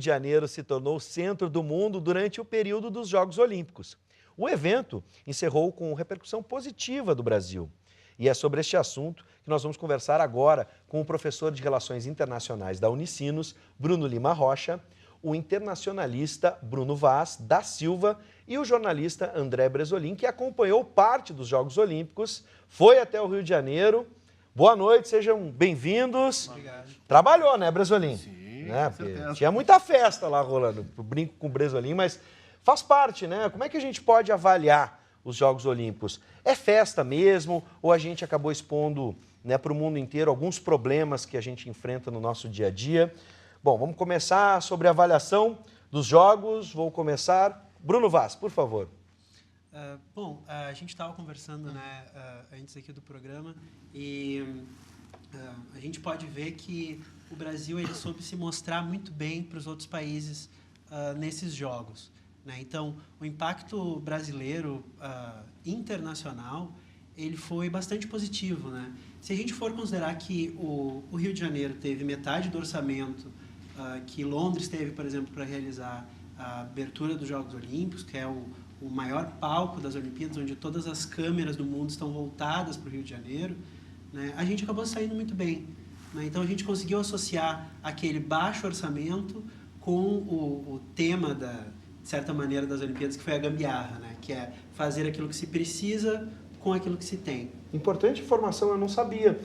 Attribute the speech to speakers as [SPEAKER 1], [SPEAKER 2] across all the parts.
[SPEAKER 1] Janeiro se tornou o centro do mundo durante o período dos Jogos Olímpicos. O evento encerrou com repercussão positiva do Brasil. E é sobre este assunto que nós vamos conversar agora com o professor de Relações Internacionais da Unicinos, Bruno Lima Rocha, o internacionalista Bruno Vaz da Silva e o jornalista André Bresolim, que acompanhou parte dos Jogos Olímpicos, foi até o Rio de Janeiro. Boa noite, sejam bem-vindos.
[SPEAKER 2] Obrigado.
[SPEAKER 1] Trabalhou, né, Bresolim?
[SPEAKER 2] Sim,
[SPEAKER 1] né?
[SPEAKER 2] com certeza.
[SPEAKER 1] Tinha muita festa lá rolando, eu brinco com o Bresolim, mas faz parte, né? Como é que a gente pode avaliar os Jogos Olímpicos? É festa mesmo ou a gente acabou expondo, né, para o mundo inteiro alguns problemas que a gente enfrenta no nosso dia a dia? Bom, vamos começar sobre a avaliação dos Jogos. Vou começar. Bruno Vaz, por favor.
[SPEAKER 3] A gente estava conversando, né, antes aqui do programa e a gente pode ver que o Brasil ele soube se mostrar muito bem para os outros países nesses Jogos, né? Então, o impacto brasileiro internacional ele foi bastante positivo, né? Se a gente for considerar que o Rio de Janeiro teve metade do orçamento que Londres teve, por exemplo, para realizar a abertura dos Jogos Olímpicos, que é o maior palco das Olimpíadas, onde todas as câmeras do mundo estão voltadas para o Rio de Janeiro, né, a gente acabou saindo muito bem, né? Então, a gente conseguiu associar aquele baixo orçamento com o tema, de certa maneira, das Olimpíadas, que foi a gambiarra, né? Que é fazer aquilo que se precisa com aquilo que se tem.
[SPEAKER 1] Importante informação, eu não sabia.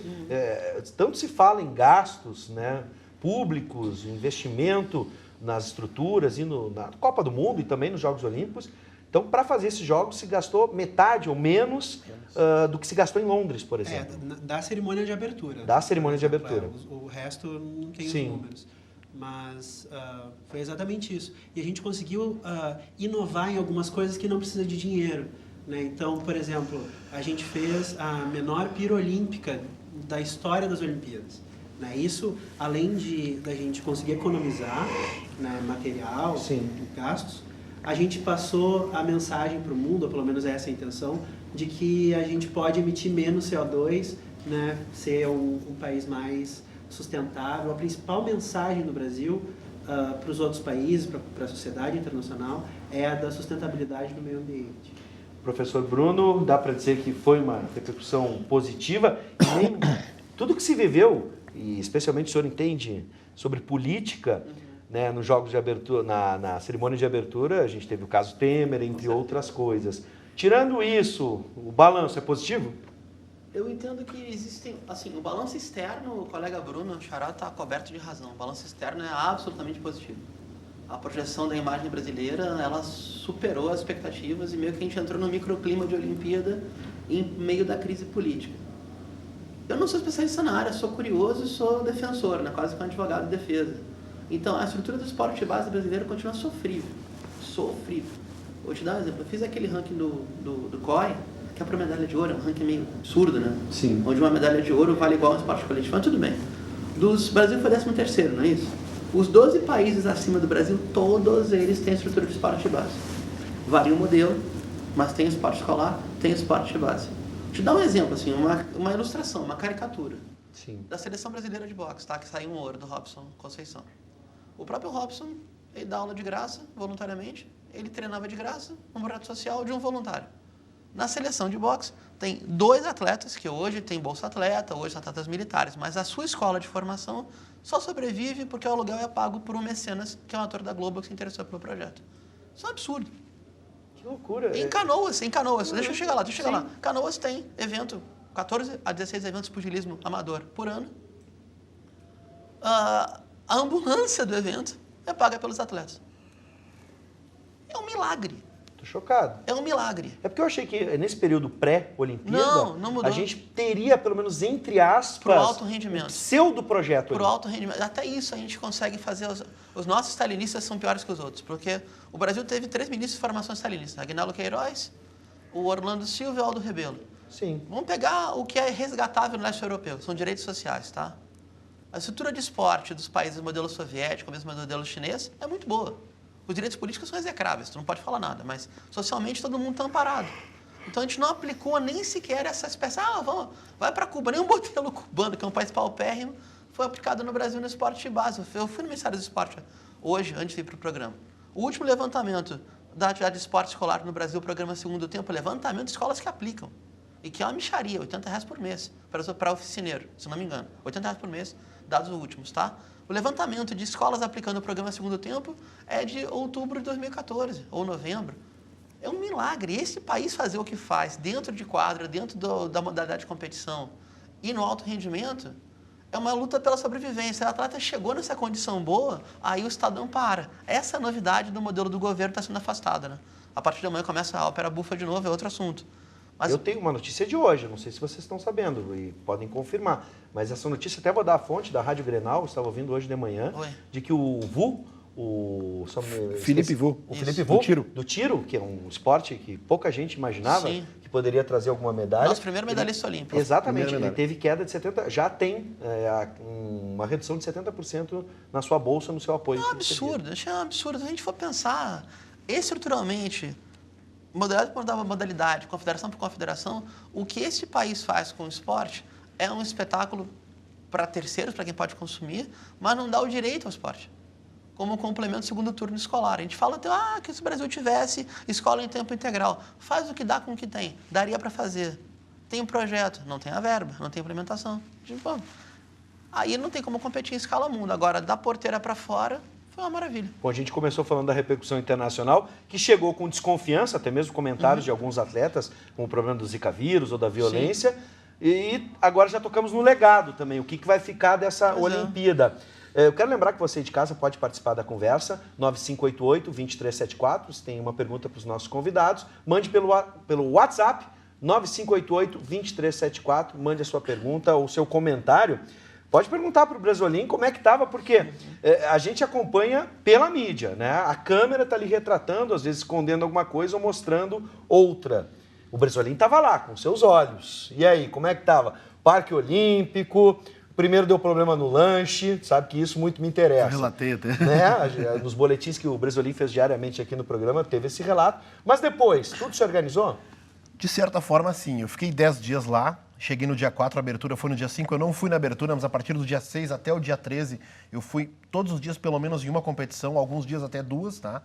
[SPEAKER 1] Tanto se fala em gastos, né, públicos, investimento nas estruturas e na Copa do Mundo e também nos Jogos Olímpicos. Então, para fazer esses jogos, se gastou metade ou menos do que se gastou em Londres, por exemplo.
[SPEAKER 3] Da cerimônia de abertura.
[SPEAKER 1] Da cerimônia de abertura.
[SPEAKER 3] O resto não tem os
[SPEAKER 1] Sim.
[SPEAKER 3] números. Mas foi exatamente isso. E a gente conseguiu inovar em algumas coisas que não precisa de dinheiro, né? Então, por exemplo, a gente fez a menor pira olímpica da história das Olimpíadas. Né? Isso, além da gente conseguir economizar, né, material,
[SPEAKER 1] Sim,
[SPEAKER 3] gastos, a gente passou a mensagem para o mundo, ou pelo menos essa é a intenção, de que a gente pode emitir menos CO2, né, ser um país mais sustentável. A principal mensagem do Brasil para os outros países, para a sociedade internacional, é a da sustentabilidade do meio ambiente.
[SPEAKER 1] Professor Bruno, dá para dizer que foi uma repercussão positiva e nem tudo que se viveu, e especialmente o senhor entende sobre política, né, nos jogos de abertura, na cerimônia de abertura, a gente teve o caso Temer, entre outras coisas. Tirando isso, o balanço é positivo?
[SPEAKER 4] Eu entendo que existem, assim, o balanço externo, o colega Bruno Xará está coberto de razão. O balanço externo é absolutamente positivo. A projeção da imagem brasileira, ela superou as expectativas e meio que a gente entrou no microclima de Olimpíada em meio da crise política. Eu não sou especialista na área, sou curioso e sou defensor, né, quase que um advogado de defesa. Então, a estrutura do esporte de base brasileiro continua sofrível. Sofrível. Vou te dar um exemplo. Eu fiz aquele ranking do COI, que é para medalha de ouro, é um ranking meio absurdo, né?
[SPEAKER 1] Sim.
[SPEAKER 4] Onde uma medalha de ouro vale igual a um esporte coletivo. Mas tudo bem. Brasil foi 13º, não é isso? Os 12 países acima do Brasil, todos eles têm estrutura de esporte de base. Varia o modelo, mas tem esporte escolar, tem esporte de base. Vou te dar um exemplo, assim, uma ilustração, uma caricatura.
[SPEAKER 1] Sim.
[SPEAKER 4] Da seleção brasileira de boxe, tá? Que saiu um ouro do Robson Conceição. O próprio Robson, ele dá aula de graça, voluntariamente. Ele treinava de graça, um projeto social de um voluntário. Na seleção de boxe, tem 2 atletas, que hoje tem Bolsa Atleta, hoje são atletas militares, mas a sua escola de formação só sobrevive porque o aluguel é pago por um mecenas, que é um ator da Globo que se interessou pelo projeto. Isso é um absurdo.
[SPEAKER 1] Que loucura.
[SPEAKER 4] Em Canoas, deixa eu chegar lá. Canoas tem evento, 14 a 16 eventos de pugilismo amador por ano. A ambulância do evento é paga pelos atletas. É um milagre.
[SPEAKER 1] Tô chocado.
[SPEAKER 4] É um milagre.
[SPEAKER 1] É porque eu achei que nesse período pré-Olimpíada,
[SPEAKER 4] não mudou.
[SPEAKER 1] a gente teria, pelo menos entre aspas,
[SPEAKER 4] Pro alto rendimento.
[SPEAKER 1] um pseudo-projeto.
[SPEAKER 4] Pro alto rendimento. Até isso a gente consegue fazer. Os nossos stalinistas são piores que os outros, porque o Brasil teve 3 ministros de formação stalinista: Aguinaldo Queiroz, o Orlando Silva e o Aldo Rebelo.
[SPEAKER 1] Sim.
[SPEAKER 4] Vamos pegar o que é resgatável no leste europeu, são direitos sociais, tá? A estrutura de esporte dos países do modelo soviético, mesmo do modelo chinês, é muito boa. Os direitos políticos são execráveis, tu não pode falar nada, mas socialmente todo mundo está amparado. Então a gente não aplicou nem sequer essa espécie, vai para Cuba, nem o modelo cubano, que é um país paupérrimo, foi aplicado no Brasil no esporte de base. Eu fui no Ministério do Esporte hoje, antes de ir para o programa. O último levantamento da atividade de esporte escolar no Brasil, o programa Segundo Tempo, levantamento de escolas que aplicam. E que é uma mixaria, R$80 por mês, para oficineiro, se não me engano. R$80 por mês, dados últimos, tá? O levantamento de escolas aplicando o programa Segundo Tempo é de outubro de 2014, ou novembro. É um milagre. Esse país fazer o que faz, dentro de quadra, dentro da modalidade de competição e no alto rendimento, é uma luta pela sobrevivência. O atleta chegou nessa condição boa, aí o Estadão para. Essa é a novidade do modelo do governo que está sendo afastada, né? A partir de amanhã começa a ópera bufa de novo, é outro assunto. Mas...
[SPEAKER 1] Eu tenho uma notícia de hoje, não sei se vocês estão sabendo e podem confirmar, mas essa notícia, até vou dar a fonte da Rádio Grenal, estava ouvindo hoje de manhã, de que o VU,
[SPEAKER 2] Felipe Vu.
[SPEAKER 1] O Felipe Vu, do tiro, que é um esporte que pouca gente imaginava que poderia trazer alguma medalha.
[SPEAKER 4] Nosso primeiro medalhista olímpico.
[SPEAKER 1] Exatamente, ele teve queda de 70%, já tem uma redução de 70% na sua bolsa, no seu apoio.
[SPEAKER 4] É um absurdo, é um absurdo. Se a gente for pensar estruturalmente, modalidade, confederação por confederação, o que esse país faz com o esporte é um espetáculo para terceiros, para quem pode consumir, mas não dá o direito ao esporte como um complemento do segundo turno escolar. A gente fala até que se o Brasil tivesse escola em tempo integral, faz o que dá com o que tem, daria para fazer. Tem um projeto, não tem a verba, não tem implementação. Bom, aí não tem como competir em escala mundo. Agora, da porteira para fora, foi uma maravilha.
[SPEAKER 1] Bom, a gente começou falando da repercussão internacional, que chegou com desconfiança, até mesmo comentários de alguns atletas com o problema do Zika vírus ou da violência. Sim. E agora já tocamos no legado também, o que vai ficar dessa Olimpíada. Eu quero lembrar que você de casa pode participar da conversa, 9588-2374, se tem uma pergunta para os nossos convidados, mande pelo WhatsApp, 9588-2374, mande a sua pergunta ou seu comentário. Pode perguntar para o Brasolim como é que estava, porque a gente acompanha pela mídia, né? A câmera está ali retratando, às vezes escondendo alguma coisa ou mostrando outra. O Brasolim estava lá, com seus olhos. E aí, como é que estava? Parque Olímpico... Primeiro deu problema no lanche, sabe que isso muito me interessa.
[SPEAKER 2] Eu relatei até.
[SPEAKER 1] Né? Nos boletins que o Brasolim fez diariamente aqui no programa, teve esse relato. Mas depois, tudo se organizou?
[SPEAKER 2] De certa forma, sim. Eu fiquei 10 dias lá, cheguei no dia 4, a abertura foi no dia 5. Eu não fui na abertura, mas a partir do dia 6 até o dia 13, eu fui todos os dias pelo menos em uma competição, alguns dias até duas, tá?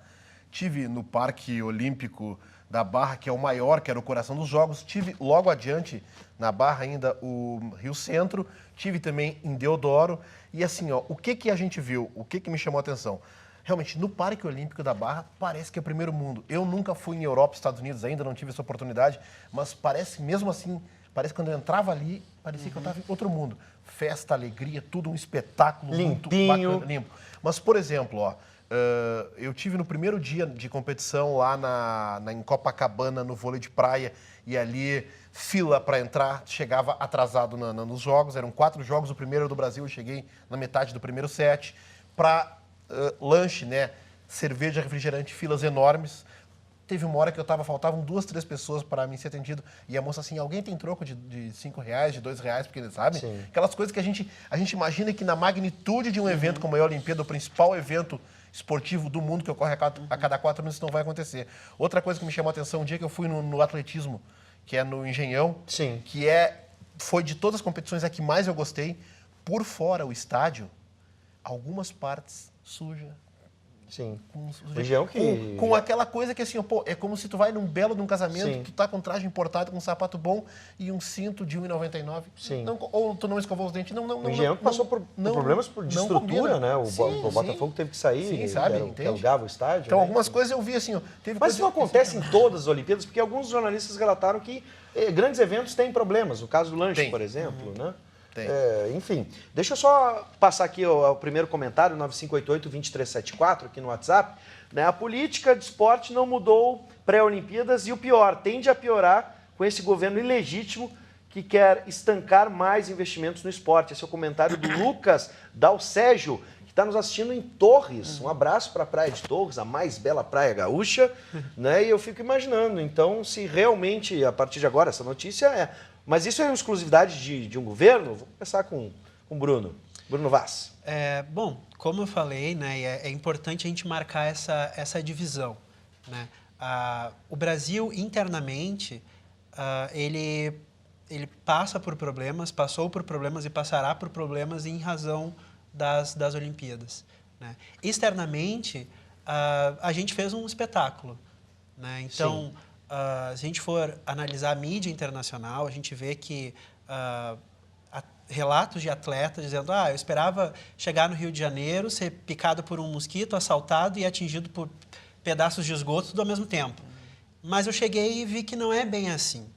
[SPEAKER 2] Tive no Parque Olímpico da Barra, que é o maior, que era o coração dos Jogos. Tive logo adiante, na Barra ainda, o Rio Centro. Tive também em Deodoro. E assim, ó, o que a gente viu? O que me chamou a atenção? Realmente, no Parque Olímpico da Barra, parece que é o primeiro mundo. Eu nunca fui em Europa, Estados Unidos, ainda não tive essa oportunidade, mas parece, mesmo assim, parece que quando eu entrava ali, parecia que eu estava em outro mundo. Festa, alegria, tudo um espetáculo.
[SPEAKER 1] Limpinho.
[SPEAKER 2] Muito bacana, limpo. Mas, por exemplo, ó, eu tive no primeiro dia de competição lá em Copacabana, no vôlei de praia, e ali fila para entrar, chegava atrasado nos jogos, eram 4 jogos, o primeiro do Brasil, eu cheguei na metade do primeiro set, para lanche, né, cerveja, refrigerante, filas enormes. Teve uma hora que faltavam 2, 3 pessoas para mim ser atendido, e a moça assim, alguém tem troco de R$5, de R$2, porque eles sabem? Sim. Aquelas coisas que a gente imagina que na magnitude de um evento como é a Olimpíada, o principal evento esportivo do mundo que ocorre a cada 4 anos, isso não vai acontecer. Outra coisa que me chamou a atenção, um dia que eu fui no atletismo, que é no Engenhão,
[SPEAKER 1] sim,
[SPEAKER 2] que foi de todas as competições a que mais eu gostei, por fora o estádio, algumas partes suja.
[SPEAKER 1] Sim.
[SPEAKER 2] Com aquela coisa que assim, pô, é como se tu vai num belo de um casamento, sim, tu tá com traje importado, com um sapato bom e um cinto de R$1,99.
[SPEAKER 1] Sim.
[SPEAKER 2] Ou tu não escovou os dentes.
[SPEAKER 1] O Engenhão passou por problemas de estrutura, né? O Botafogo teve que sair,
[SPEAKER 2] sim, sabe,
[SPEAKER 1] que alugava o estádio.
[SPEAKER 2] Então,
[SPEAKER 1] né?
[SPEAKER 2] Algumas coisas eu vi assim, ó,
[SPEAKER 1] mas isso não acontece em todas as Olimpíadas, porque alguns jornalistas relataram que grandes eventos têm problemas. O caso do lanche, por exemplo, né? Enfim, deixa eu só passar aqui o primeiro comentário, 9588-2374, aqui no WhatsApp. Né? A política de esporte não mudou pré-Olimpíadas e o pior, tende a piorar com esse governo ilegítimo que quer estancar mais investimentos no esporte. Esse é o comentário do Lucas Dalcégio, que está nos assistindo em Torres. Um abraço para a Praia de Torres, a mais bela praia gaúcha. Né? E eu fico imaginando, então, se realmente, a partir de agora, essa notícia Mas isso é uma exclusividade de um governo? Vou começar com o Bruno Vaz.
[SPEAKER 3] Bom, como eu falei, né, é importante a gente marcar essa divisão. Né? O Brasil, internamente, ele passou por problemas e passará por problemas em razão das Olimpíadas. né? Externamente, a gente fez um espetáculo, né? Então, se a gente for analisar a mídia internacional, a gente vê que relatos de atletas dizendo: eu esperava chegar no Rio de Janeiro, ser picado por um mosquito, assaltado e atingido por pedaços de esgoto tudo ao mesmo tempo. Mas eu cheguei e vi que não é bem assim,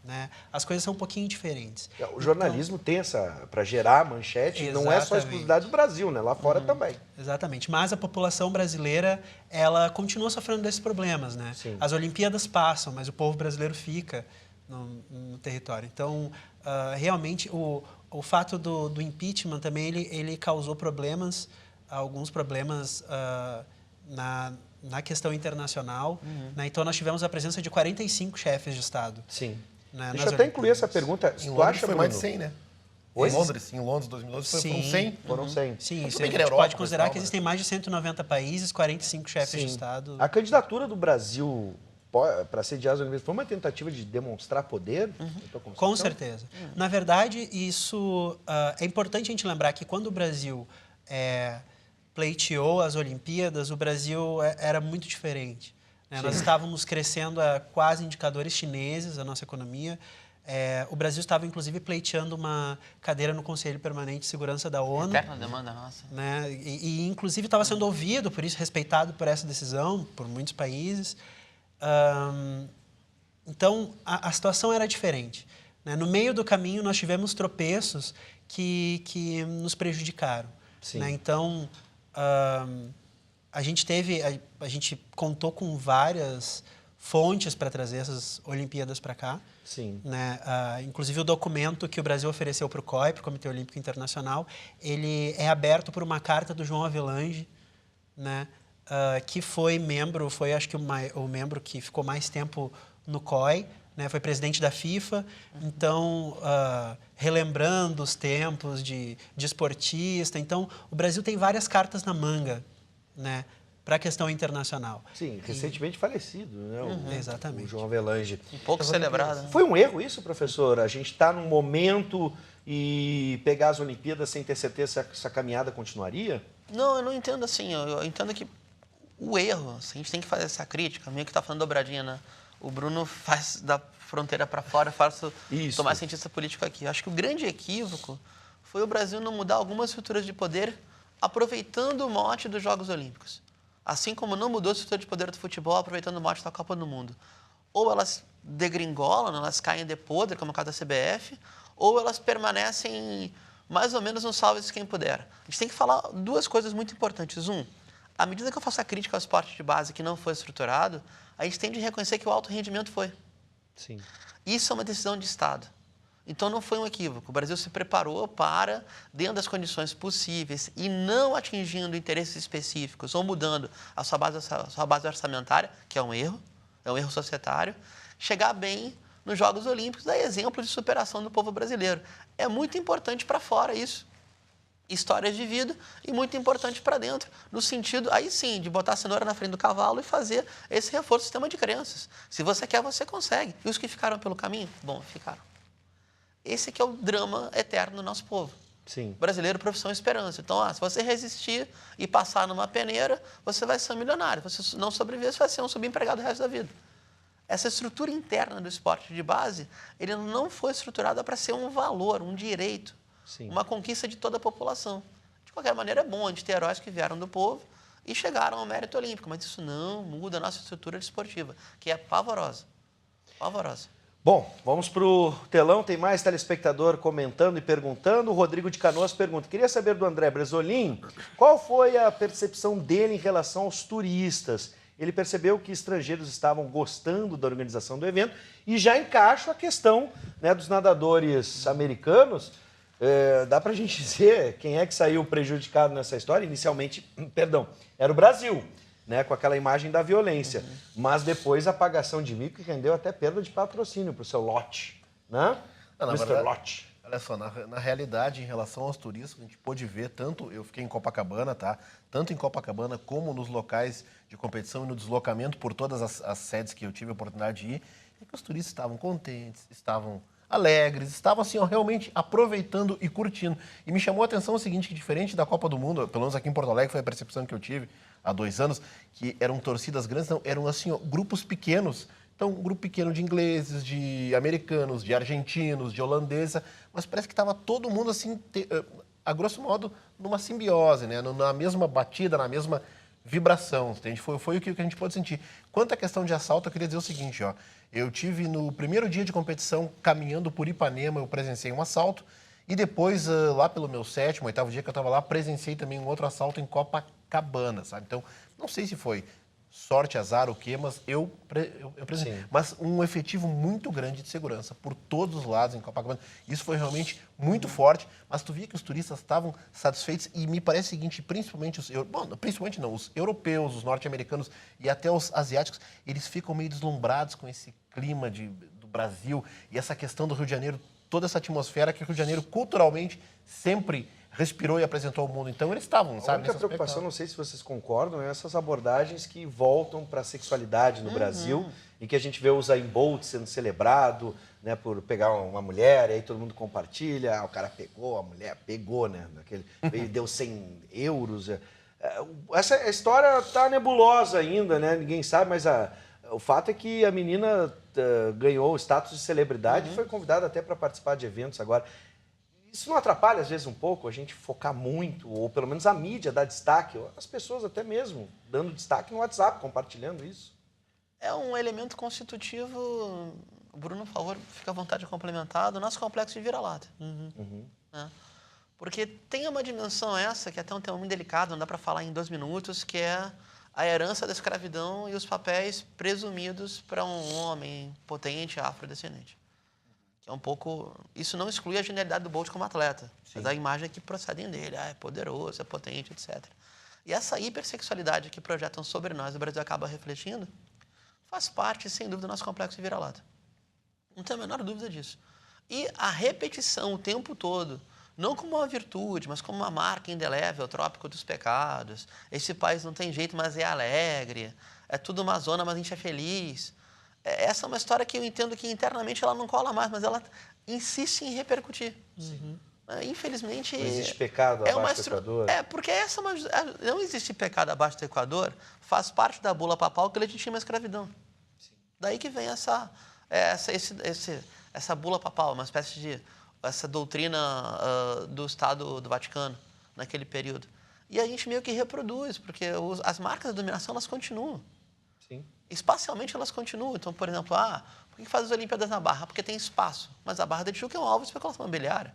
[SPEAKER 3] né? As coisas são um pouquinho diferentes.
[SPEAKER 1] O jornalismo tem para gerar manchete, não é só a exclusividade do Brasil, né? Lá fora também.
[SPEAKER 3] Exatamente. Mas a população brasileira, ela continua sofrendo desses problemas, né?
[SPEAKER 1] Sim.
[SPEAKER 3] As Olimpíadas passam, mas o povo brasileiro fica no território. Então, realmente, o fato do impeachment também, ele causou problemas, alguns problemas na questão internacional. Né? Então, nós tivemos a presença de 45 chefes de Estado.
[SPEAKER 1] Sim.
[SPEAKER 3] Né?
[SPEAKER 1] Deixa eu até incluir essa pergunta.
[SPEAKER 2] Em Londres foi mais de 100, né?
[SPEAKER 1] Oi?
[SPEAKER 2] Em Londres, 2012, foram 100?
[SPEAKER 1] Foram 100.
[SPEAKER 3] Sim,
[SPEAKER 2] Tudo
[SPEAKER 3] a
[SPEAKER 2] bem que
[SPEAKER 3] gente
[SPEAKER 2] na Europa,
[SPEAKER 3] pode considerar
[SPEAKER 2] mas
[SPEAKER 3] que existem mais de 190 países, 45 chefes de Estado.
[SPEAKER 1] A candidatura do Brasil para sediar as Olimpíadas foi uma tentativa de demonstrar poder?
[SPEAKER 3] Com certeza. Na verdade, isso é importante a gente lembrar que quando o Brasil pleiteou as Olimpíadas, o Brasil era muito diferente. Né? Nós estávamos crescendo a quase indicadores chineses, a nossa economia. O Brasil estava, inclusive, pleiteando uma cadeira no Conselho Permanente de Segurança da ONU.
[SPEAKER 4] Eterna demanda nossa.
[SPEAKER 3] Né? Inclusive, estava sendo ouvido, por isso, respeitado por essa decisão, por muitos países. Então, a situação era diferente. Né? No meio do caminho, nós tivemos tropeços que nos prejudicaram. Né? Então, a gente contou com várias fontes para trazer essas Olimpíadas para cá.
[SPEAKER 1] Sim.
[SPEAKER 3] Né? Inclusive, o documento que o Brasil ofereceu para o COI, para o Comitê Olímpico Internacional, ele é aberto por uma carta do João Avelange, né? Que foi acho que o membro que ficou mais tempo no COI, né? Foi presidente da FIFA. Então, relembrando os tempos de esportista. Então, o Brasil tem várias cartas na manga, né? Para a questão internacional.
[SPEAKER 1] Sim, recentemente falecido, né?
[SPEAKER 3] Exatamente.
[SPEAKER 1] O João Avelange.
[SPEAKER 4] Um pouco celebrado. Né?
[SPEAKER 1] Foi um erro isso, professor? A gente está num momento e pegar as Olimpíadas sem ter certeza se essa caminhada continuaria?
[SPEAKER 4] Não, eu não entendo assim. Eu entendo que o erro, assim, a gente tem que fazer essa crítica, meio que está falando dobradinha, né? O Bruno faz da fronteira para fora, eu faço tomar cientista político aqui. Eu acho que o grande equívoco foi o Brasil não mudar algumas estruturas de poder aproveitando o mote dos Jogos Olímpicos. Assim como não mudou a estrutura de poder do futebol aproveitando o mote da Copa do Mundo. Ou elas degringolam, elas caem de podre, como é o caso da CBF, ou elas permanecem mais ou menos no salve-se quem puder. A gente tem que falar duas coisas muito importantes. À medida que eu faço a crítica ao esporte de base que não foi estruturado, a gente tem de reconhecer que o alto rendimento foi.
[SPEAKER 1] Sim.
[SPEAKER 4] Isso é uma decisão de Estado. Então, não foi um equívoco. O Brasil se preparou para, dentro das condições possíveis e não atingindo interesses específicos ou mudando a sua base orçamentária, que é um erro societário, chegar bem nos Jogos Olímpicos, dar exemplo de superação do povo brasileiro. É muito importante para fora isso. Histórias de vida e muito importante para dentro, no sentido, aí sim, de botar a cenoura na frente do cavalo e fazer esse reforço do sistema de crenças. Se você quer, você consegue. E os que ficaram pelo caminho? Bom, ficaram. Esse que é o drama eterno do nosso povo.
[SPEAKER 1] Sim.
[SPEAKER 4] Brasileiro, profissão e esperança. Então, se você resistir e passar numa peneira, você vai ser um milionário. Se você não sobreviver, você vai ser um subempregado o resto da vida. Essa estrutura interna do esporte de base, ele não foi estruturada para ser um valor, um direito. Sim. Uma conquista de toda a população. De qualquer maneira, é bom a gente ter heróis que vieram do povo e chegaram ao mérito olímpico, mas isso não muda a nossa estrutura desportiva, que é pavorosa. Pavorosa.
[SPEAKER 1] Bom, vamos para o telão. Tem mais telespectador comentando e perguntando. O Rodrigo de Canoas pergunta: queria saber do André Bresolim qual foi a percepção dele em relação aos turistas. Ele percebeu que estrangeiros estavam gostando da organização do evento e já encaixa a questão, né, dos nadadores americanos. Dá para a gente dizer quem é que saiu prejudicado nessa história? Inicialmente, perdão, era o Brasil, né, com aquela imagem da violência. Mas depois a apagação de mico rendeu até perda de patrocínio para o seu lote, né? Mr. Lote.
[SPEAKER 2] Olha só, na realidade, em relação aos turistas, a gente pôde ver, eu fiquei em Copacabana, tá? Tanto em Copacabana como nos locais de competição e no deslocamento por todas as sedes que eu tive a oportunidade de ir, é que os turistas estavam contentes, estavam alegres, estavam assim, ó, realmente aproveitando e curtindo. E me chamou a atenção o seguinte, que diferente da Copa do Mundo, pelo menos aqui em Porto Alegre foi a percepção que eu tive há 2 anos, que eram torcidas grandes, não, eram assim, ó, grupos pequenos. Então, um grupo pequeno de ingleses, de americanos, de argentinos, de holandeses, mas parece que estava todo mundo assim, a grosso modo, numa simbiose, né? Na mesma batida, na mesma vibração. Entende? Foi o que a gente pôde sentir. Quanto à questão de assalto, eu queria dizer o seguinte, ó. Eu tive no primeiro dia de competição, caminhando por Ipanema, eu presenciei um assalto. E depois, lá pelo meu 7º, 8º dia que eu estava lá, presenciei também um outro assalto em Copacabana, sabe? Então, não sei se foi sorte, azar, o quê, mas eu presenciei. Mas um efetivo muito grande de segurança por todos os lados em Copacabana. Isso foi realmente muito forte, mas tu via que os turistas estavam satisfeitos e me parece o seguinte, principalmente os europeus, os norte-americanos e até os asiáticos, eles ficam meio deslumbrados com esse clima do Brasil e essa questão do Rio de Janeiro, toda essa atmosfera que o Rio de Janeiro culturalmente sempre respirou e apresentou ao mundo. Então eles estavam, sabe?
[SPEAKER 1] A única preocupação, não sei se vocês concordam, é essas abordagens que voltam para a sexualidade no Brasil e que a gente vê o Usain Bolt sendo celebrado, né, por pegar uma mulher, e aí todo mundo compartilha, o cara pegou, a mulher pegou, né? Ele deu 100 euros. Essa história tá nebulosa ainda, né? Ninguém sabe, mas o fato é que a menina ganhou o status de celebridade e foi convidada até para participar de eventos agora. Isso não atrapalha, às vezes, um pouco a gente focar muito, ou pelo menos a mídia dar destaque, ou as pessoas até mesmo dando destaque no WhatsApp, compartilhando isso?
[SPEAKER 4] É um elemento constitutivo, o Bruno, por favor, fica à vontade de complementar, do nosso complexo de vira-lata. Né? Porque tem uma dimensão essa, que é até um tema muito delicado, não dá para falar em 2 minutos, que é a herança da escravidão e os papéis presumidos para um homem potente afrodescendente. É um pouco... Isso não exclui a genialidade do Bolt como atleta, mas a imagem que procedem dele, é poderoso, é potente, etc. E essa hipersexualidade que projetam sobre nós, o Brasil acaba refletindo, faz parte, sem dúvida, do nosso complexo de vira-lata. Não tenho a menor dúvida disso. E a repetição o tempo todo, não como uma virtude, mas como uma marca indelével, trópico dos pecados. Esse país não tem jeito, mas é alegre. É tudo uma zona, mas a gente é feliz. Essa é uma história que eu entendo que internamente ela não cola mais, mas ela insiste em repercutir. Infelizmente...
[SPEAKER 1] Não existe pecado abaixo do Equador?
[SPEAKER 4] Porque não existe pecado abaixo do Equador, faz parte da bula papal que legitima a escravidão. Sim. Daí que vem essa bula papal, uma espécie de... essa doutrina do Estado do Vaticano, naquele período. E a gente meio que reproduz, porque as marcas de dominação, elas continuam.
[SPEAKER 1] Sim.
[SPEAKER 4] Espacialmente, elas continuam. Então, por exemplo, por que faz as Olimpíadas na Barra? Porque tem espaço. Mas a Barra da Tijuca é um alvo de especulação imobiliária.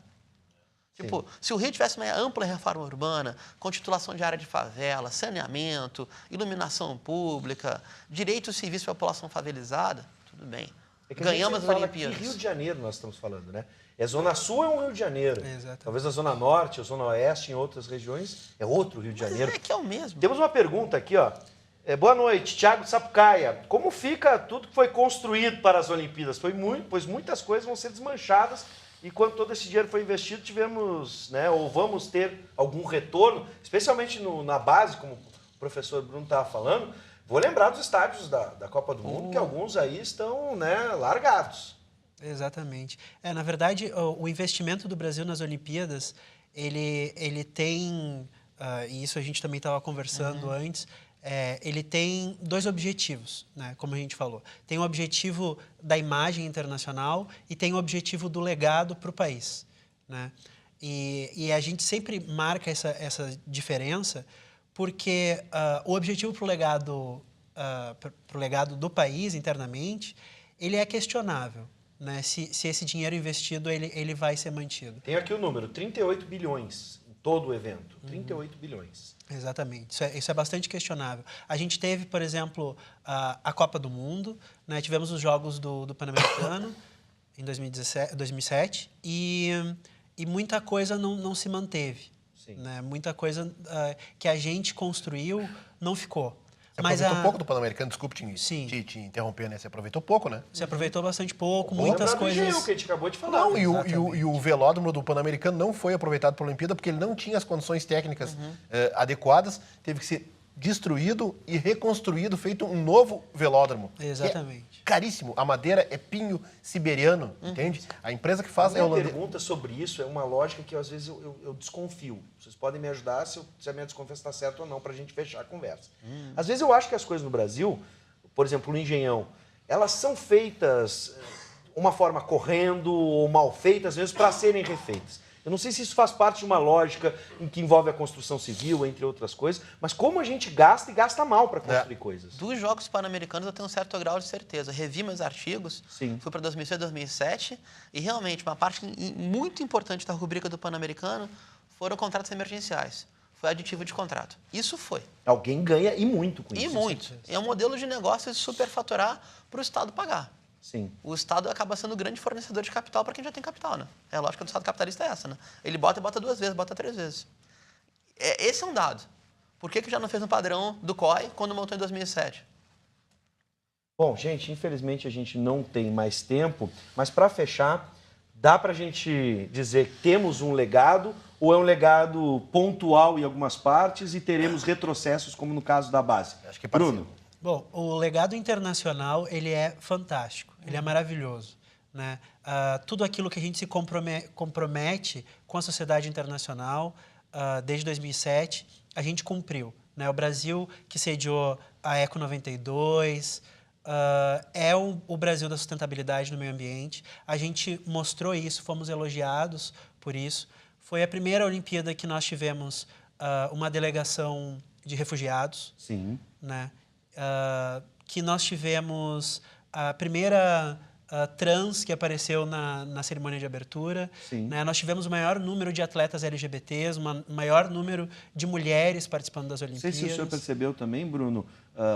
[SPEAKER 4] Tipo, se o Rio tivesse uma ampla reforma urbana, com titulação de área de favela, saneamento, iluminação pública, direitos civis para a população favelizada, tudo bem. Ganhamos as Olimpíadas.
[SPEAKER 1] Que Rio de Janeiro nós estamos falando, né? Zona Sul é um Rio de Janeiro.
[SPEAKER 3] Exatamente.
[SPEAKER 1] Talvez a Zona Norte ou Zona Oeste, em outras regiões, é outro Rio de Janeiro.
[SPEAKER 4] Que é o mesmo.
[SPEAKER 1] Temos uma pergunta aqui, ó. Boa noite, Thiago Sapucaia. Como fica tudo que foi construído para as Olimpíadas? Pois muitas coisas vão ser desmanchadas e quando todo esse dinheiro foi investido, tivemos, né, ou vamos ter algum retorno, especialmente na base, como o professor Bruno estava falando. Vou lembrar dos estádios da Copa do Mundo, que alguns aí estão, né, largados.
[SPEAKER 3] Exatamente. Na verdade, o investimento do Brasil nas Olimpíadas, ele tem, e isso a gente também estava conversando antes, ele tem 2 objetivos, né, como a gente falou. Tem o objetivo da imagem internacional e tem o objetivo do legado para o país, né? E a gente sempre marca essa diferença porque o objetivo para o legado do país internamente, ele é questionável, né? Se esse dinheiro investido ele vai ser mantido.
[SPEAKER 1] Tem aqui o número, 38 bilhões em todo o evento, 38 bilhões.
[SPEAKER 3] Exatamente, isso é bastante questionável. A gente teve, por exemplo, a Copa do Mundo, né? Tivemos os Jogos do Pan-Americano em 2007 e muita coisa não se manteve. Sim. Né? Muita coisa que a gente construiu não ficou.
[SPEAKER 2] Você aproveitou pouco do Pan-Americano, desculpe te interromper, né? Você aproveitou pouco, né?
[SPEAKER 3] Você aproveitou bastante pouco, muitas coisas...
[SPEAKER 1] Engenho, que a gente acabou de falar.
[SPEAKER 2] Não, e o velódromo do Pan-Americano não foi aproveitado para a Olimpíada porque ele não tinha as condições técnicas adequadas, teve que ser destruído e reconstruído, feito um novo velódromo.
[SPEAKER 3] Exatamente.
[SPEAKER 2] Caríssimo. A madeira é pinho siberiano, entende? A empresa que faz é
[SPEAKER 1] A minha
[SPEAKER 2] holandesa.
[SPEAKER 1] pergunta sobre isso é uma lógica que às vezes eu desconfio. Vocês podem me ajudar se a minha desconfiança está certa ou não, para a gente fechar a conversa. Às vezes eu acho que as coisas no Brasil, por exemplo, no Engenhão, elas são feitas uma forma correndo ou mal feitas, às vezes, para serem refeitas. Eu não sei se isso faz parte de uma lógica em que envolve a construção civil, entre outras coisas, mas como a gente gasta e gasta mal para construir coisas.
[SPEAKER 4] Dos Jogos Pan-Americanos eu tenho um certo grau de certeza. Revi meus artigos,
[SPEAKER 1] Sim.
[SPEAKER 4] fui para 2006, 2007, e realmente uma parte muito importante da rubrica do Pan-Americano foram contratos emergenciais. Foi aditivo de contrato. Isso foi.
[SPEAKER 1] Alguém ganha e muito com isso.
[SPEAKER 4] E muito. É um modelo de negócio de superfaturar para o Estado pagar.
[SPEAKER 1] Sim.
[SPEAKER 4] O Estado acaba sendo o grande fornecedor de capital para quem já tem capital, né? É a lógica do Estado capitalista é essa, né? Ele bota e bota 2 vezes, bota 3 vezes. Esse é um dado. Por que já não fez um padrão do COI quando montou em 2007?
[SPEAKER 1] Bom, gente, infelizmente a gente não tem mais tempo, mas para fechar, dá para a gente dizer que temos um legado ou é um legado pontual em algumas partes e teremos retrocessos, como no caso da base?
[SPEAKER 2] Acho que é
[SPEAKER 1] Bruno?
[SPEAKER 3] Bom, o legado internacional, ele é fantástico, ele é maravilhoso, né? Tudo aquilo que a gente se compromete com a sociedade internacional, desde 2007, a gente cumpriu, né? O Brasil, que sediou a Eco 92, é o Brasil da sustentabilidade no meio ambiente. A gente mostrou isso, fomos elogiados por isso. Foi a primeira Olimpíada que nós tivemos uma delegação de refugiados,
[SPEAKER 1] Sim.
[SPEAKER 3] né? Que nós tivemos a primeira trans que apareceu na cerimônia de abertura.
[SPEAKER 1] Sim.
[SPEAKER 3] Né? Nós tivemos o maior número de atletas LGBTs, o maior número de mulheres participando das
[SPEAKER 1] Não
[SPEAKER 3] Olimpíadas.
[SPEAKER 1] sei se o senhor percebeu também, Bruno,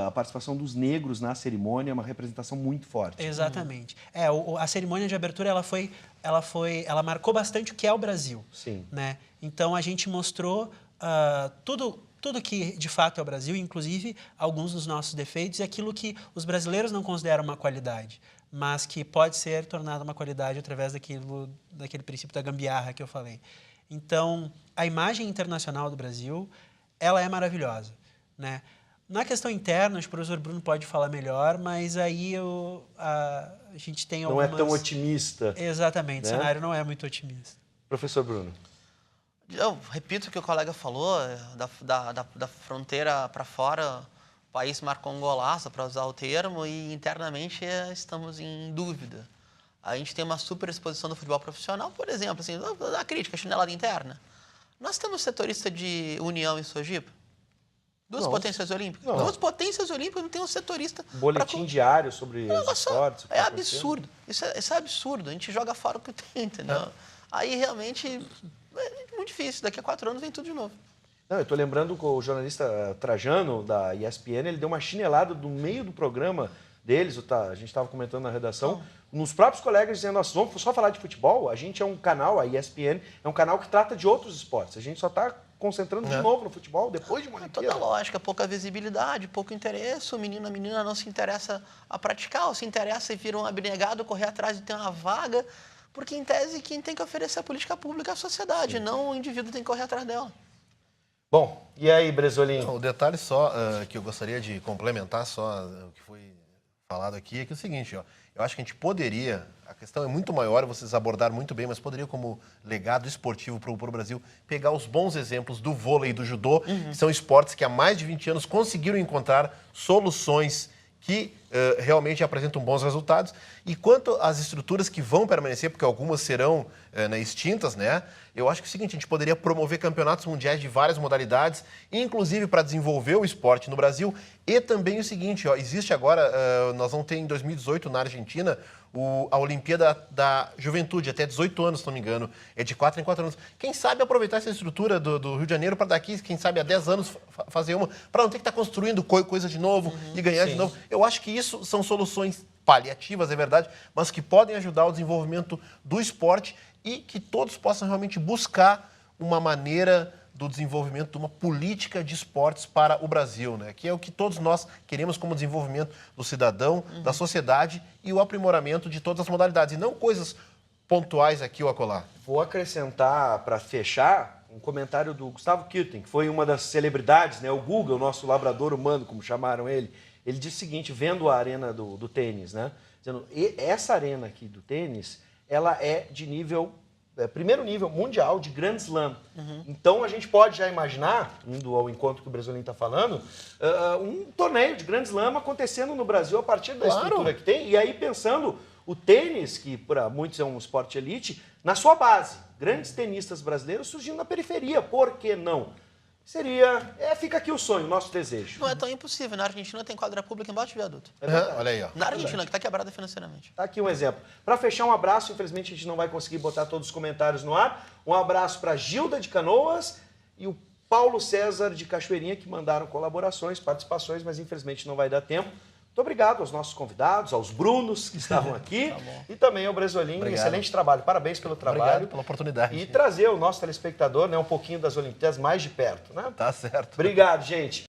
[SPEAKER 1] a participação dos negros na cerimônia é uma representação muito forte.
[SPEAKER 3] Exatamente. A cerimônia de abertura ela marcou bastante o que é o Brasil.
[SPEAKER 1] Sim.
[SPEAKER 3] Né? Então a gente mostrou tudo que de fato é o Brasil, inclusive alguns dos nossos defeitos e aquilo que os brasileiros não consideram uma qualidade, mas que pode ser tornado uma qualidade através daquele princípio da gambiarra que eu falei. Então, a imagem internacional do Brasil, ela é maravilhosa, né? Na questão interna, acho que o professor Bruno pode falar melhor, mas aí a gente tem algumas...
[SPEAKER 1] Não é tão otimista.
[SPEAKER 3] Exatamente,
[SPEAKER 1] né?
[SPEAKER 3] O cenário não é muito otimista.
[SPEAKER 1] Professor Bruno.
[SPEAKER 4] Eu repito o que o colega falou, da fronteira para fora, o país marcou um golaço, para usar o termo, e internamente estamos em dúvida. A gente tem uma superexposição do futebol profissional, por exemplo, assim, a crítica, a chinelada interna. Nós temos setorista de União em Sojipa? Duas potências olímpicas?
[SPEAKER 1] Não.
[SPEAKER 4] 2 potências olímpicas não tem um setorista.
[SPEAKER 1] Boletim diário sobre os esportes.
[SPEAKER 4] É absurdo. Isso é absurdo. A gente joga fora o que tem, entendeu? Aí realmente é muito difícil. Daqui a 4 anos vem tudo de novo.
[SPEAKER 1] Não, eu estou lembrando que o jornalista Trajano, da ESPN, ele deu uma chinelada no meio do programa deles, a gente estava comentando na redação, nos próprios colegas dizendo, nós vamos só falar de futebol, a gente é um canal, a ESPN, é um canal que trata de outros esportes, a gente só está concentrando de novo no futebol, depois de uma Olimpíada.
[SPEAKER 4] Toda lógica, pouca visibilidade, pouco interesse, a menina não se interessa a praticar, ou se interessa e vira um abnegado, correr atrás de ter uma vaga, porque em tese quem tem que oferecer a política pública é a sociedade, não o indivíduo tem que correr atrás dela.
[SPEAKER 1] Bom, e aí, Bresolim?
[SPEAKER 2] O detalhe só que eu gostaria de complementar só o que foi falado aqui é que é o seguinte, ó, eu acho que a gente poderia, a questão é muito maior, vocês abordaram muito bem, mas poderia, como legado esportivo para o Brasil, pegar os bons exemplos do vôlei e do judô, que são esportes que há mais de 20 anos conseguiram encontrar soluções que realmente apresentam bons resultados. E quanto às estruturas que vão permanecer, porque algumas serão extintas, né? Eu acho que é o seguinte, a gente poderia promover campeonatos mundiais de várias modalidades, inclusive para desenvolver o esporte no Brasil. E também o seguinte, ó, existe agora, nós vamos ter em 2018 na Argentina, a Olimpíada da Juventude, até 18 anos, se não me engano. É de 4 em 4 anos. Quem sabe aproveitar essa estrutura do Rio de Janeiro para daqui, quem sabe há 10 anos fazer uma, para não ter que estar construindo coisa de novo e ganhar de novo. Eu acho que isso são soluções paliativas, é verdade, mas que podem ajudar o desenvolvimento do esporte e que todos possam realmente buscar uma maneira do desenvolvimento de uma política de esportes para o Brasil, né? Que é o que todos nós queremos como desenvolvimento do cidadão, da sociedade e o aprimoramento de todas as modalidades, e não coisas pontuais aqui ou acolá.
[SPEAKER 1] Vou acrescentar, para fechar, um comentário do Gustavo Kirten, que foi uma das celebridades, né? O Guga, o nosso labrador humano, como chamaram ele. Ele disse o seguinte, vendo a arena do tênis, né? Dizendo, essa arena aqui do tênis, ela é de nível, primeiro nível mundial de Grand Slam. Então a gente pode já imaginar, indo ao encontro que o Brasilino está falando, um torneio de Grand Slam acontecendo no Brasil a partir da estrutura que tem. E aí pensando o tênis, que para muitos é um esporte elite, na sua base. Grandes tenistas brasileiros surgindo na periferia, por que não? Fica aqui o sonho, o nosso desejo.
[SPEAKER 4] Não é tão impossível. Na Argentina tem quadra pública embaixo de viaduto.
[SPEAKER 2] Olha aí, ó.
[SPEAKER 4] Na Argentina, que está quebrada financeiramente.
[SPEAKER 1] Tá aqui um exemplo. Para fechar, um abraço. Infelizmente, a gente não vai conseguir botar todos os comentários no ar. Um abraço para Gilda de Canoas e o Paulo César de Cachoeirinha, que mandaram colaborações, participações, mas infelizmente não vai dar tempo. Muito obrigado aos nossos convidados, aos Brunos que estavam aqui e também ao Bresolim. Excelente trabalho. Parabéns pelo trabalho.
[SPEAKER 2] Obrigado pela oportunidade.
[SPEAKER 1] E trazer o nosso telespectador, né, um pouquinho das Olimpíadas mais de perto, né?
[SPEAKER 2] Tá certo.
[SPEAKER 1] Obrigado, gente.